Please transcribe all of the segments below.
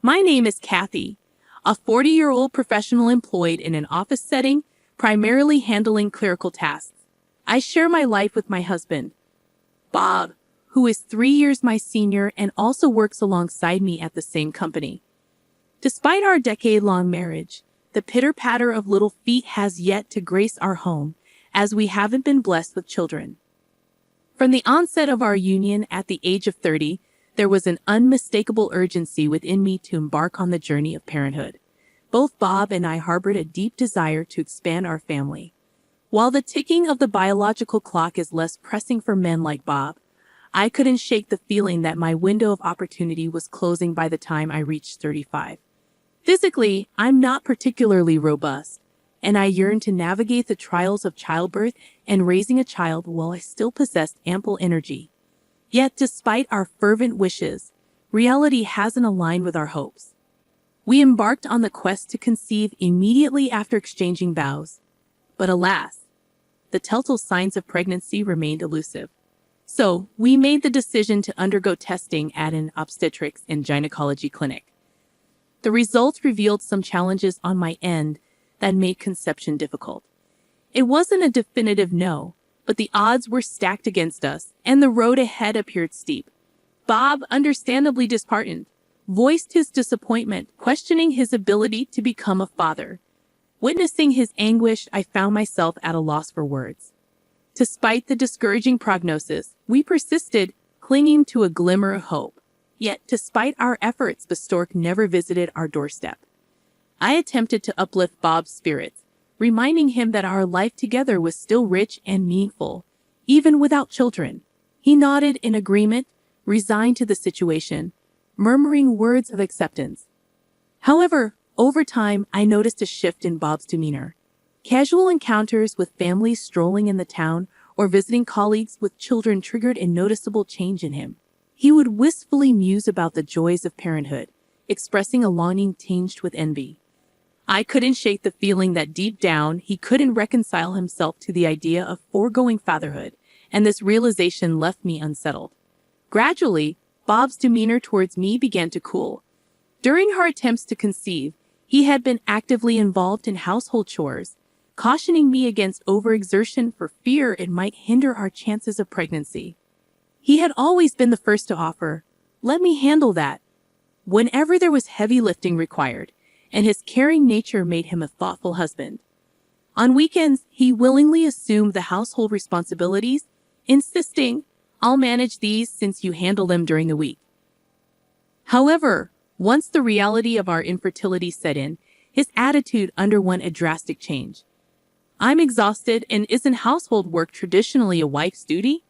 My name is Kathy, a 40-year-old professional employed in an office setting, primarily handling clerical tasks. I share my life with my husband, Bob, who is 3 years my senior and also works alongside me at the same company. Despite our decade-long marriage, the pitter-patter of little feet has yet to grace our home, as we haven't been blessed with children. From the onset of our union at the age of 30, there was an unmistakable urgency within me to embark on the journey of parenthood. Both Bob and I harbored a deep desire to expand our family. While the ticking of the biological clock is less pressing for men like Bob, I couldn't shake the feeling that my window of opportunity was closing by the time I reached 35. Physically, I'm not particularly robust, and I yearned to navigate the trials of childbirth and raising a child while I still possessed ample energy. Yet, despite our fervent wishes, reality hasn't aligned with our hopes. We embarked on the quest to conceive immediately after exchanging vows. But alas, the telltale signs of pregnancy remained elusive. So, we made the decision to undergo testing at an obstetrics and gynecology clinic. The results revealed some challenges on my end that made conception difficult. It wasn't a definitive no, but the odds were stacked against us, and the road ahead appeared steep. Bob, understandably disheartened, voiced his disappointment, questioning his ability to become a father. Witnessing his anguish, I found myself at a loss for words. Despite the discouraging prognosis, we persisted, clinging to a glimmer of hope. Yet, despite our efforts, the stork never visited our doorstep. I attempted to uplift Bob's spirits, reminding him that our life together was still rich and meaningful, even without children. He nodded in agreement, resigned to the situation, murmuring words of acceptance. However, over time, I noticed a shift in Bob's demeanor. Casual encounters with families strolling in the town or visiting colleagues with children triggered a noticeable change in him. He would wistfully muse about the joys of parenthood, expressing a longing tinged with envy. I couldn't shake the feeling that deep down he couldn't reconcile himself to the idea of foregoing fatherhood, and this realization left me unsettled. Gradually, Bob's demeanor towards me began to cool. During our attempts to conceive, he had been actively involved in household chores, cautioning me against overexertion for fear it might hinder our chances of pregnancy. He had always been the first to offer, "Let me handle that," whenever there was heavy lifting required, and his caring nature made him a thoughtful husband. On weekends, he willingly assumed the household responsibilities, insisting, "I'll manage these since you handle them during the week." However, once the reality of our infertility set in, his attitude underwent a drastic change. "I'm exhausted, and isn't household work traditionally a wife's duty?"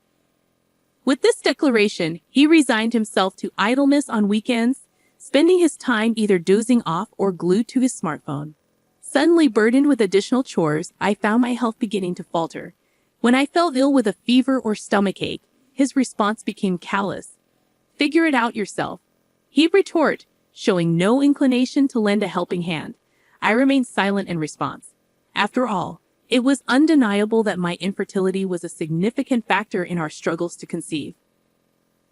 With this declaration, he resigned himself to idleness on weekends, spending his time either dozing off or glued to his smartphone. Suddenly burdened with additional chores, I found my health beginning to falter. When I fell ill with a fever or stomachache, his response became callous. "Figure it out yourself," he'd retort, showing no inclination to lend a helping hand. I remained silent in response. After all, it was undeniable that my infertility was a significant factor in our struggles to conceive.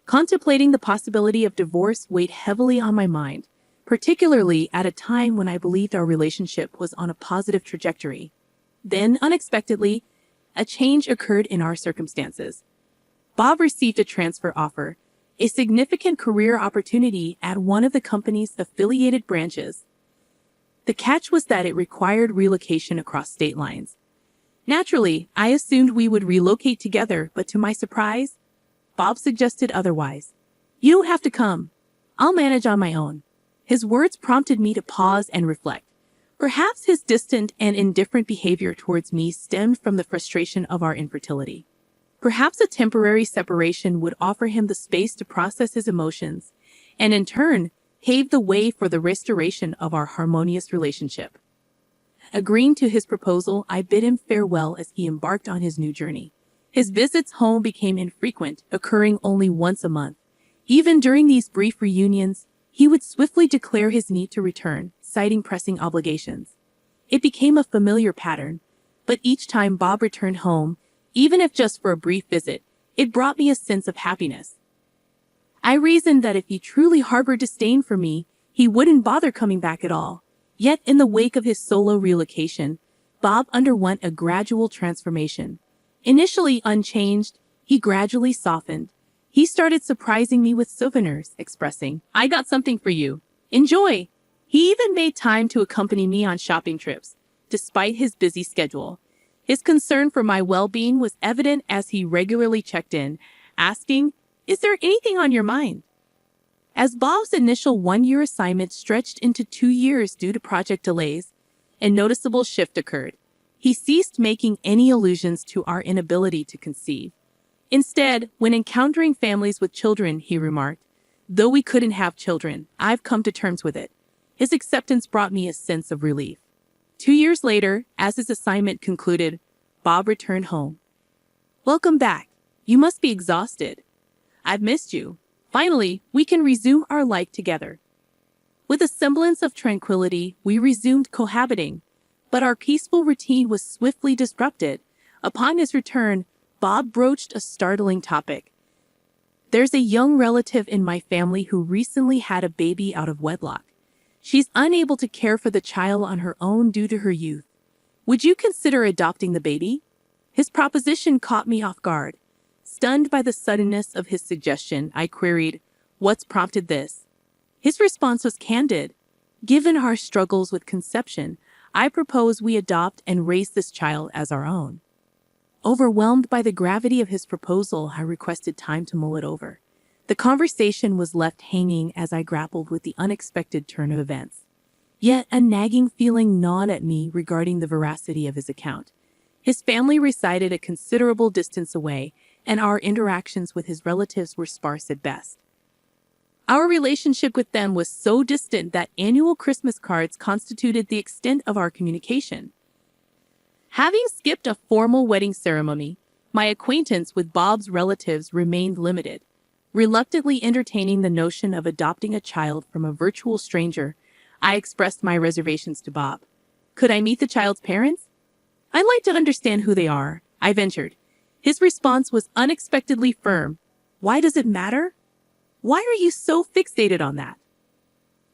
Contemplating the possibility of divorce weighed heavily on my mind, particularly at a time when I believed our relationship was on a positive trajectory. Then, unexpectedly, a change occurred in our circumstances. Bob received a transfer offer, a significant career opportunity at one of the company's affiliated branches. The catch was that it required relocation across state lines. Naturally, I assumed we would relocate together, but to my surprise, Bob suggested otherwise. "You don't have to come. I'll manage on my own." His words prompted me to pause and reflect. Perhaps his distant and indifferent behavior towards me stemmed from the frustration of our infertility. Perhaps a temporary separation would offer him the space to process his emotions, and in turn, pave the way for the restoration of our harmonious relationship. Agreeing to his proposal, I bid him farewell as he embarked on his new journey. His visits home became infrequent, occurring only once a month. Even during these brief reunions, he would swiftly declare his need to return, citing pressing obligations. It became a familiar pattern, but each time Bob returned home, even if just for a brief visit, it brought me a sense of happiness. I reasoned that if he truly harbored disdain for me, He wouldn't bother coming back at all. Yet, in the wake of his solo relocation, Bob underwent a gradual transformation. Initially unchanged, he gradually softened. He started surprising me with souvenirs, expressing, "I got something for you. Enjoy." He even made time to accompany me on shopping trips, despite his busy schedule. His concern for my well-being was evident as he regularly checked in, asking, "Is there anything on your mind?" As Bob's initial one-year assignment stretched into 2 years due to project delays, a noticeable shift occurred. He ceased making any allusions to our inability to conceive. Instead, when encountering families with children, he remarked, "Though we couldn't have children, I've come to terms with it." His acceptance brought me a sense of relief. 2 years later, as his assignment concluded, Bob returned home. "Welcome back. You must be exhausted. I've missed you. Finally, we can resume our life together." With a semblance of tranquility, we resumed cohabiting, but our peaceful routine was swiftly disrupted. Upon his return, Bob broached a startling topic. "There's a young relative in my family who recently had a baby out of wedlock. She's unable to care for the child on her own due to her youth. Would you consider adopting the baby?" His proposition caught me off guard. Stunned by the suddenness of his suggestion, I queried, "What's prompted this?" His response was candid. "Given our struggles with conception, I propose we adopt and raise this child as our own." Overwhelmed by the gravity of his proposal, I requested time to mull it over. The conversation was left hanging as I grappled with the unexpected turn of events. Yet a nagging feeling gnawed at me regarding the veracity of his account. His family resided a considerable distance away, and our interactions with his relatives were sparse at best. Our relationship with them was so distant that annual Christmas cards constituted the extent of our communication. Having skipped a formal wedding ceremony, my acquaintance with Bob's relatives remained limited. Reluctantly entertaining the notion of adopting a child from a virtual stranger, I expressed my reservations to Bob. "Could I meet the child's parents? I'd like to understand who they are," I ventured. His response was unexpectedly firm. "Why does it matter? Why are you so fixated on that?"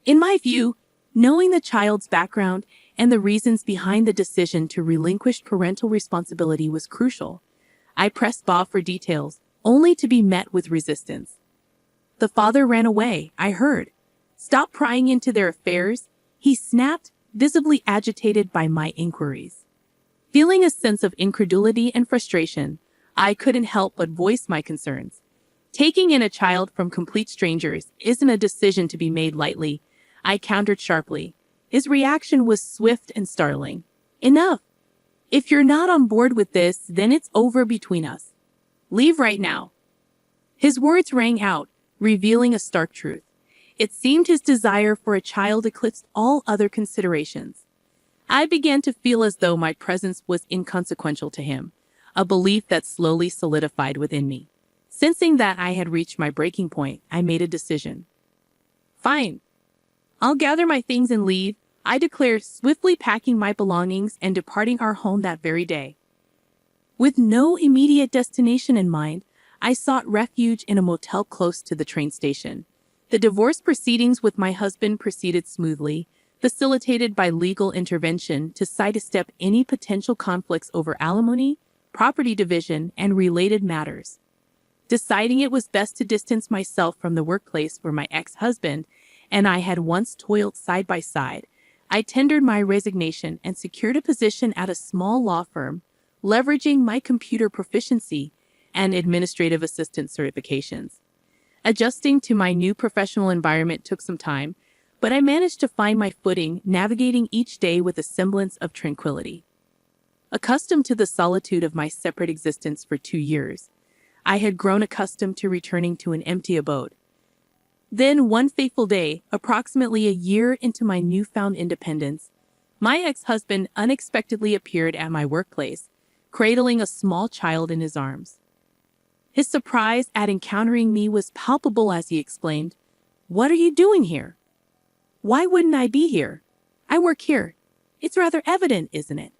In my view, knowing the child's background and the reasons behind the decision to relinquish parental responsibility was crucial. I pressed Bob for details, only to be met with resistance. "The father ran away, I heard. Stop prying into their affairs," he snapped, visibly agitated by my inquiries. Feeling a sense of incredulity and frustration, I couldn't help but voice my concerns. Taking in a child from complete strangers isn't a decision to be made lightly, I countered sharply. His reaction was swift and startling. "Enough. If you're not on board with this, then it's over between us. Leave right now." His words rang out, revealing a stark truth. It seemed his desire for a child eclipsed all other considerations. I began to feel as though my presence was inconsequential to him, a belief that slowly solidified within me. Sensing that I had reached my breaking point, I made a decision. "Fine. I'll gather my things and leave," I declared, swiftly packing my belongings and departing our home that very day. With no immediate destination in mind, I sought refuge in a motel close to the train station. The divorce proceedings with my husband proceeded smoothly, facilitated by legal intervention to sidestep any potential conflicts over alimony, property division, and related matters. Deciding it was best to distance myself from the workplace where my ex-husband and I had once toiled side by side, I tendered my resignation and secured a position at a small law firm, leveraging my computer proficiency and administrative assistant certifications. Adjusting to my new professional environment took some time, but I managed to find my footing, navigating each day with a semblance of tranquility. Accustomed to the solitude of my separate existence for 2 years, I had grown accustomed to returning to an empty abode. Then, one fateful day, approximately a year into my newfound independence, my ex-husband unexpectedly appeared at my workplace, cradling a small child in his arms. His surprise at encountering me was palpable as he exclaimed, "What are you doing here?" "Why wouldn't I be here? I work here. It's rather evident, isn't it?"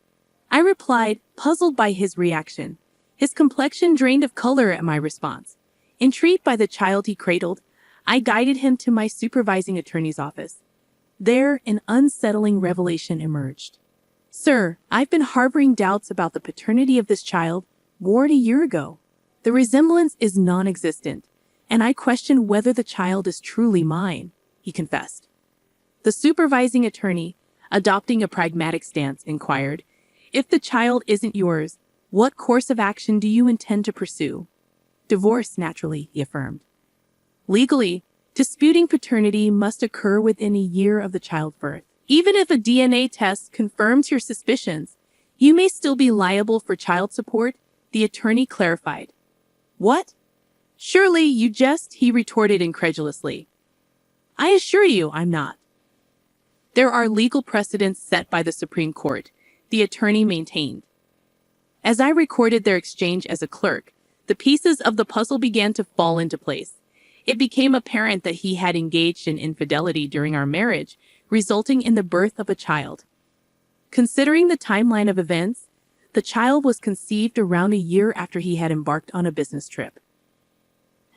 I replied, puzzled by his reaction. His complexion drained of color at my response. Intrigued by the child he cradled, I guided him to my supervising attorney's office. There, an unsettling revelation emerged. Sir, I've been harboring doubts about the paternity of this child more than a year ago. The resemblance is non-existent, and I question whether the child is truly mine, he confessed. The supervising attorney, adopting a pragmatic stance, inquired, if the child isn't yours, what course of action do you intend to pursue? Divorce, naturally, he affirmed. Legally, disputing paternity must occur within a year of the child's birth. Even if a DNA test confirms your suspicions, you may still be liable for child support, the attorney clarified. What? Surely you jest, he retorted incredulously. I assure you I'm not. There are legal precedents set by the Supreme Court, the attorney maintained. As I recorded their exchange as a clerk, the pieces of the puzzle began to fall into place. It became apparent that he had engaged in infidelity during our marriage, resulting in the birth of a child. Considering the timeline of events, the child was conceived around a year after he had embarked on a business trip.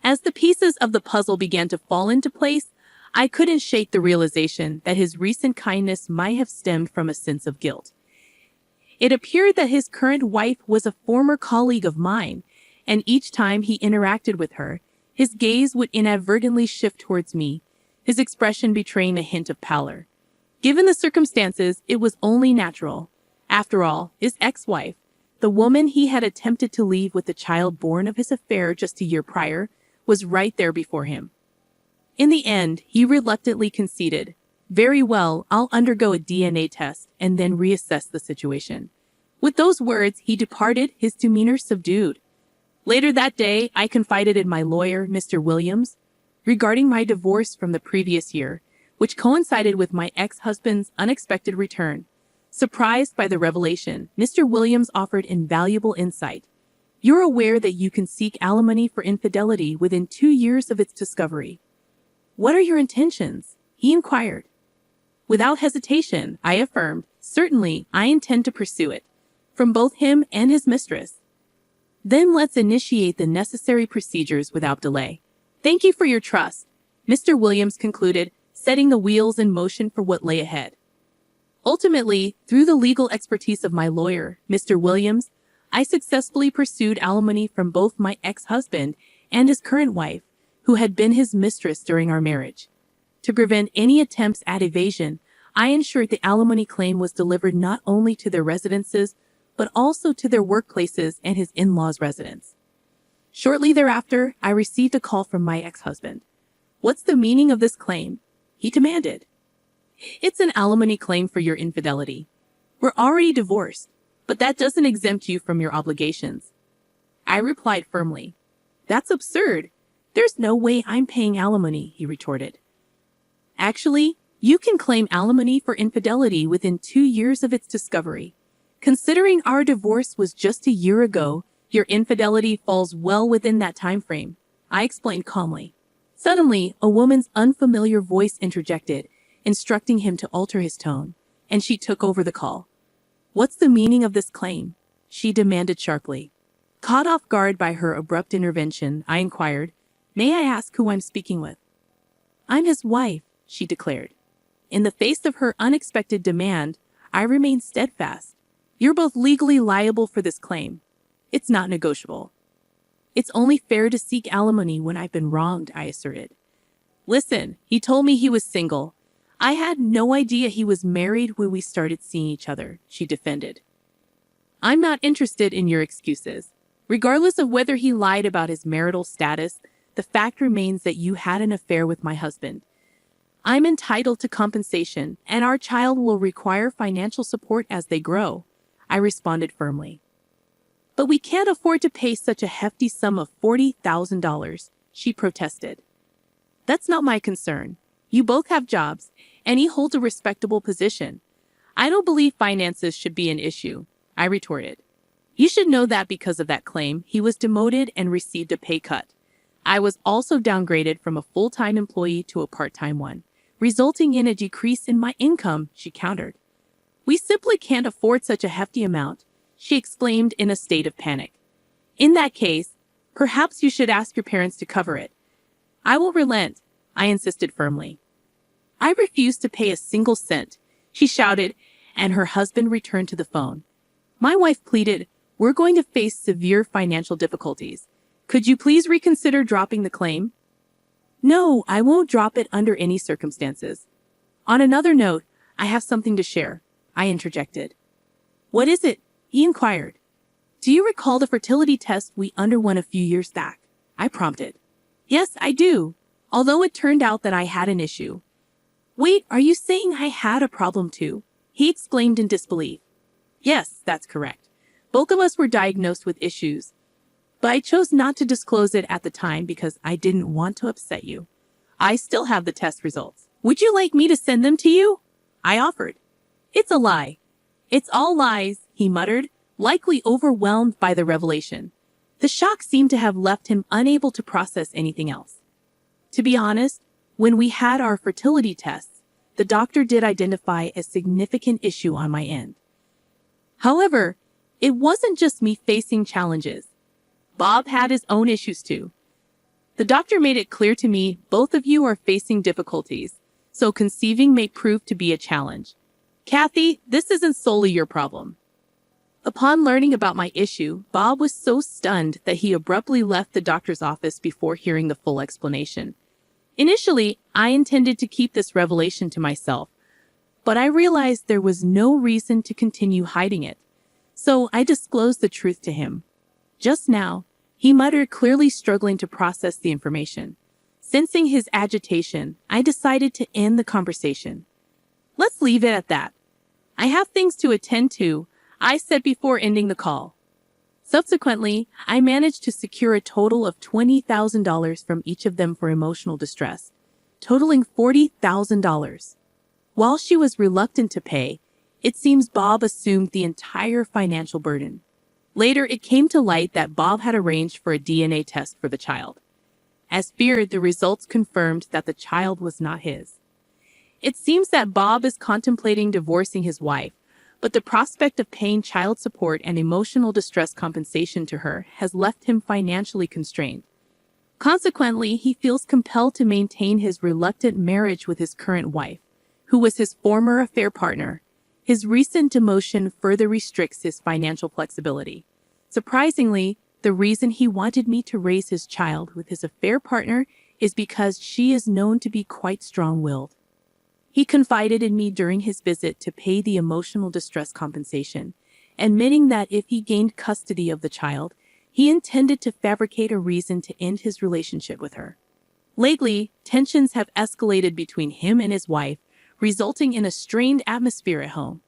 As the pieces of the puzzle began to fall into place, I couldn't shake the realization that his recent kindness might have stemmed from a sense of guilt. It appeared that his current wife was a former colleague of mine, and each time he interacted with her, his gaze would inadvertently shift towards me, his expression betraying a hint of pallor. Given the circumstances, it was only natural. After all, his ex-wife, the woman he had attempted to leave with the child born of his affair just a year prior, was right there before him. In the end, he reluctantly conceded, "Very well, I'll undergo a DNA test and then reassess the situation." With those words, he departed, his demeanor subdued. Later that day, I confided in my lawyer, Mr. Williams, regarding my divorce from the previous year, which coincided with my ex-husband's unexpected return. Surprised by the revelation, Mr. Williams offered invaluable insight. You're aware that you can seek alimony for infidelity within 2 years of its discovery. What are your intentions? He inquired. Without hesitation, I affirmed, certainly, I intend to pursue it, from both him and his mistress. Then let's initiate the necessary procedures without delay. Thank you for your trust, Mr. Williams concluded, setting the wheels in motion for what lay ahead. Ultimately, through the legal expertise of my lawyer, Mr. Williams, I successfully pursued alimony from both my ex-husband and his current wife, who had been his mistress during our marriage. To prevent any attempts at evasion, I ensured the alimony claim was delivered not only to their residences, but also to their workplaces and his in-laws' residence. Shortly thereafter, I received a call from my ex-husband. What's the meaning of this claim? He demanded. It's an alimony claim for your infidelity. We're already divorced, but that doesn't exempt you from your obligations. I replied firmly. That's absurd. There's no way I'm paying alimony, he retorted. Actually, you can claim alimony for infidelity within 2 years of its discovery. Considering our divorce was just a year ago, your infidelity falls well within that time frame, I explained calmly. Suddenly, a woman's unfamiliar voice interjected, instructing him to alter his tone, and she took over the call. What's the meaning of this claim? She demanded sharply. Caught off guard by her abrupt intervention, I inquired, May I ask who I'm speaking with? I'm his wife, she declared. In the face of her unexpected demand, I remained steadfast. You're both legally liable for this claim. It's not negotiable. It's only fair to seek alimony when I've been wronged, I asserted. Listen, he told me he was single. I had no idea he was married when we started seeing each other, she defended. I'm not interested in your excuses. Regardless of whether he lied about his marital status, the fact remains that you had an affair with my husband. I'm entitled to compensation, and our child will require financial support as they grow, I responded firmly. But we can't afford to pay such a hefty sum of $40,000, she protested. That's not my concern. You both have jobs, and he holds a respectable position. I don't believe finances should be an issue, I retorted. You should know that because of that claim, he was demoted and received a pay cut. I was also downgraded from a full-time employee to a part-time one, resulting in a decrease in my income, she countered. We simply can't afford such a hefty amount, she exclaimed in a state of panic. In that case, perhaps you should ask your parents to cover it. I will relent, I insisted firmly. I refuse to pay a single cent, she shouted, and her husband returned to the phone. My wife pleaded, we're going to face severe financial difficulties. Could you please reconsider dropping the claim? No, I won't drop it under any circumstances. On another note, I have something to share, I interjected. What is it? He inquired. Do you recall the fertility test we underwent a few years back? I prompted. Yes, I do, although it turned out that I had an issue. Wait, are you saying I had a problem too? He exclaimed in disbelief. Yes, that's correct. Both of us were diagnosed with issues, but I chose not to disclose it at the time because I didn't want to upset you. I still have the test results. Would you like me to send them to you? I offered. It's a lie. It's all lies, he muttered, likely overwhelmed by the revelation. The shock seemed to have left him unable to process anything else. To be honest, when we had our fertility tests, the doctor did identify a significant issue on my end. However, it wasn't just me facing challenges. Bob had his own issues too. The doctor made it clear to me both of you are facing difficulties, so conceiving may prove to be a challenge. Kathy, this isn't solely your problem. Upon learning about my issue, Bob was so stunned that he abruptly left the doctor's office before hearing the full explanation. Initially, I intended to keep this revelation to myself, but I realized there was no reason to continue hiding it, so I disclosed the truth to him. Just now, he muttered, clearly struggling to process the information. Sensing his agitation, I decided to end the conversation. Let's leave it at that. I have things to attend to, I said before ending the call. Subsequently, I managed to secure a total of $20,000 from each of them for emotional distress, totaling $40,000. While she was reluctant to pay, it seems Bob assumed the entire financial burden. Later, it came to light that Bob had arranged for a DNA test for the child. As feared, the results confirmed that the child was not his. It seems that Bob is contemplating divorcing his wife, but the prospect of paying child support and emotional distress compensation to her has left him financially constrained. Consequently, he feels compelled to maintain his reluctant marriage with his current wife, who was his former affair partner. His recent demotion further restricts his financial flexibility. Surprisingly, the reason he wanted me to raise his child with his affair partner is because she is known to be quite strong-willed. He confided in me during his visit to pay the emotional distress compensation, admitting that if he gained custody of the child, he intended to fabricate a reason to end his relationship with her. Lately, tensions have escalated between him and his wife, resulting in a strained atmosphere at home.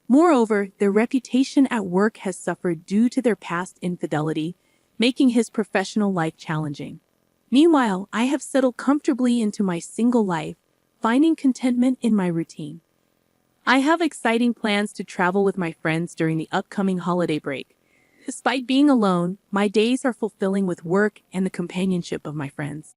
Moreover, their reputation at work has suffered due to their past infidelity, making his professional life challenging. Meanwhile, I have settled comfortably into my single life, finding contentment in my routine. I have exciting plans to travel with my friends during the upcoming holiday break. Despite being alone, my days are fulfilling with work and the companionship of my friends.